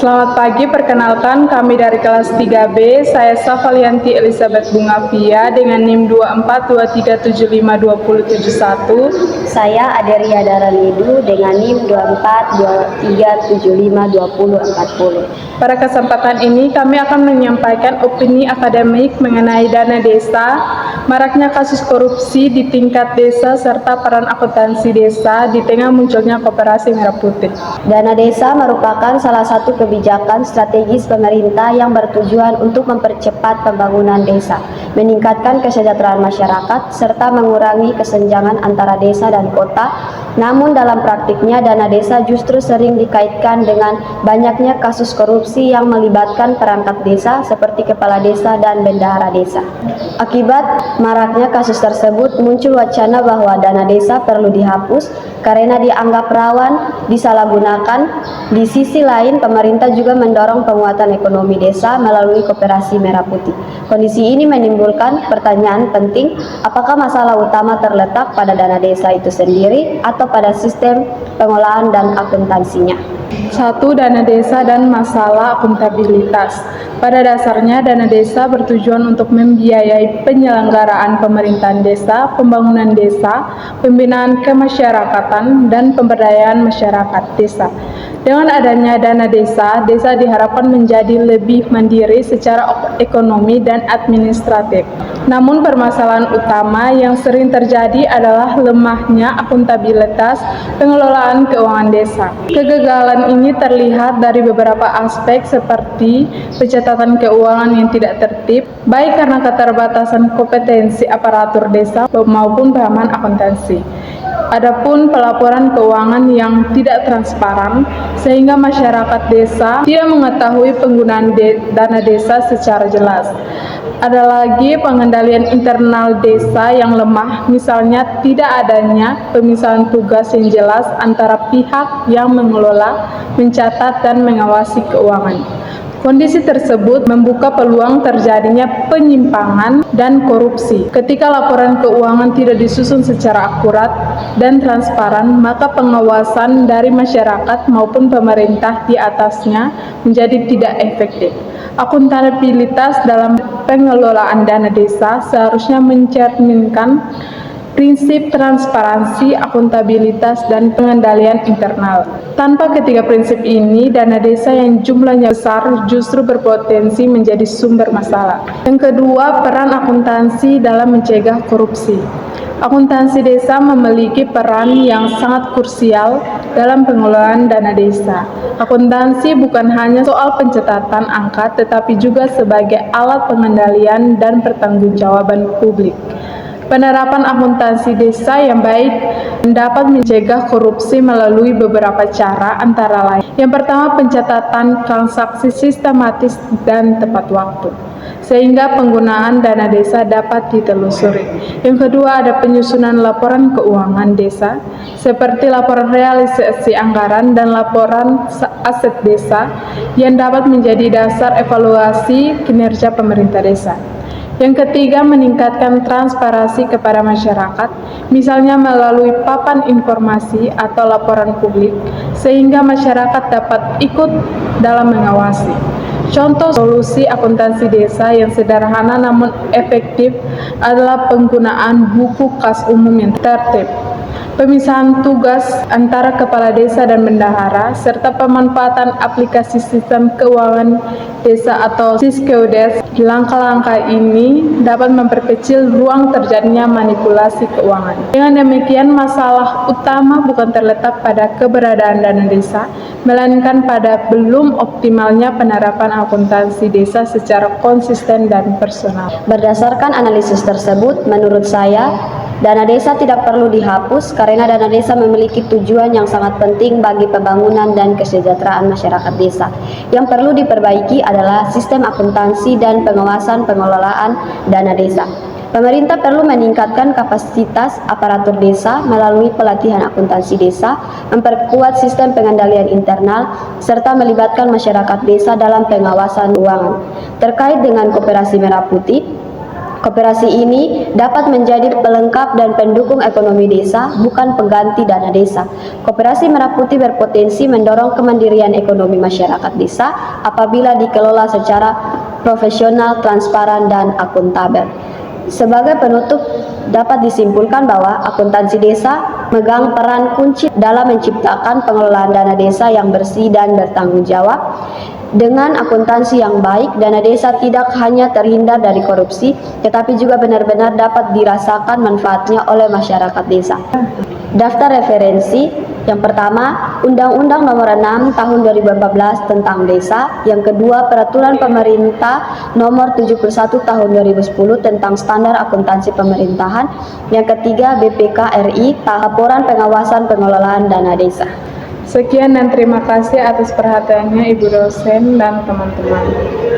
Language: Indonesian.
Selamat pagi, perkenalkan kami dari kelas 3B, saya Safalianti Elizabeth Bungavia dengan NIM 2423752071. Saya Aderia Daranidu dengan NIM 2423752040. Pada kesempatan ini kami akan menyampaikan opini akademik mengenai dana desa, maraknya kasus korupsi di tingkat desa, serta peran akuntansi desa di tengah munculnya Koperasi Merah Putih. Dana desa merupakan salah satu kebijakan strategis pemerintah yang bertujuan untuk mempercepat pembangunan desa, meningkatkan kesejahteraan masyarakat, serta mengurangi kesenjangan antara desa dan kota. Namun dalam praktiknya dana desa justru sering dikaitkan dengan banyaknya kasus korupsi yang melibatkan perangkat desa seperti kepala desa dan bendahara desa. Akibat maraknya kasus tersebut, muncul wacana bahwa dana desa perlu dihapus karena dianggap rawan disalahgunakan. Di sisi lain, pemerintah juga mendorong penguatan ekonomi desa melalui Koperasi Merah Putih. Kondisi ini menimbulkan pertanyaan penting, apakah masalah utama terletak pada dana desa itu sendiri atau pada sistem pengolahan dan akuntansinya? 1. Dana desa dan masalah akuntabilitas. Pada dasarnya, dana desa bertujuan untuk membiayai penyelenggaraan pemerintahan desa, pembangunan desa, pembinaan kemasyarakatan, dan pemberdayaan masyarakat desa. Dengan adanya dana desa, desa diharapkan menjadi lebih mandiri secara ekonomi dan administratif. Namun permasalahan utama yang sering terjadi adalah lemahnya akuntabilitas pengelolaan keuangan desa. Kegagalan ini terlihat dari beberapa aspek seperti pencatatan keuangan yang tidak tertib, baik karena keterbatasan kompetensi aparatur desa maupun pemahaman akuntansi. Adapun pelaporan keuangan yang tidak transparan, sehingga masyarakat desa tidak mengetahui penggunaan dana desa secara jelas. Ada lagi pengendalian internal desa yang lemah, misalnya tidak adanya pemisahan tugas yang jelas antara pihak yang mengelola, mencatat, dan mengawasi keuangan. Kondisi tersebut membuka peluang terjadinya penyimpangan dan korupsi. Ketika laporan keuangan tidak disusun secara akurat dan transparan, maka pengawasan dari masyarakat maupun pemerintah di atasnya menjadi tidak efektif. Akuntabilitas dalam pengelolaan dana desa seharusnya mencerminkan prinsip transparansi, akuntabilitas, dan pengendalian internal. Tanpa ketiga prinsip ini, dana desa yang jumlahnya besar justru berpotensi menjadi sumber masalah. Yang kedua, peran akuntansi dalam mencegah korupsi. Akuntansi desa memiliki peran yang sangat krusial dalam pengelolaan dana desa. Akuntansi bukan hanya soal pencatatan angka, tetapi juga sebagai alat pengendalian dan pertanggungjawaban publik. Penerapan akuntansi desa yang baik dapat mencegah korupsi melalui beberapa cara, antara lain: yang pertama, pencatatan transaksi sistematis dan tepat waktu, sehingga penggunaan dana desa dapat ditelusuri. Yang kedua, ada penyusunan laporan keuangan desa, seperti laporan realisasi anggaran dan laporan aset desa, yang dapat menjadi dasar evaluasi kinerja pemerintah desa. Yang ketiga, meningkatkan transparansi kepada masyarakat, misalnya melalui papan informasi atau laporan publik, sehingga masyarakat dapat ikut dalam mengawasi. Contoh solusi akuntansi desa yang sederhana namun efektif adalah penggunaan buku kas umum yang tertib, pemisahan tugas antara kepala desa dan bendahara, serta pemanfaatan aplikasi sistem keuangan desa atau Siskeodes. Langkah-langkah ini dapat memperkecil ruang terjadinya manipulasi keuangan. Dengan demikian, masalah utama bukan terletak pada keberadaan dana desa, melainkan pada belum optimalnya penerapan akuntansi desa secara konsisten dan personal. Berdasarkan analisis tersebut, menurut saya, dana desa tidak perlu dihapus karena dana desa memiliki tujuan yang sangat penting bagi pembangunan dan kesejahteraan masyarakat desa. Yang perlu diperbaiki adalah sistem akuntansi dan pengawasan pengelolaan dana desa. Pemerintah perlu meningkatkan kapasitas aparatur desa melalui pelatihan akuntansi desa, memperkuat sistem pengendalian internal, serta melibatkan masyarakat desa dalam pengawasan keuangan. Terkait dengan Koperasi Merah Putih, Koperasi ini dapat menjadi pelengkap dan pendukung ekonomi desa, bukan pengganti dana desa. Koperasi Merah Putih berpotensi mendorong kemandirian ekonomi masyarakat desa apabila dikelola secara profesional, transparan, dan akuntabel. Sebagai penutup, dapat disimpulkan bahwa akuntansi desa memegang peran kunci dalam menciptakan pengelolaan dana desa yang bersih dan bertanggung jawab. Dengan akuntansi yang baik, dana desa tidak hanya terhindar dari korupsi, tetapi juga benar-benar dapat dirasakan manfaatnya oleh masyarakat desa. Daftar referensi: yang pertama, Undang-Undang Nomor 6 Tahun 2014 tentang Desa. Yang kedua, Peraturan Pemerintah Nomor 71 Tahun 2010 tentang Standar Akuntansi Pemerintahan. Yang ketiga, BPK RI, Laporan Pengawasan Pengelolaan Dana Desa. Sekian dan terima kasih atas perhatiannya Ibu dosen dan teman-teman.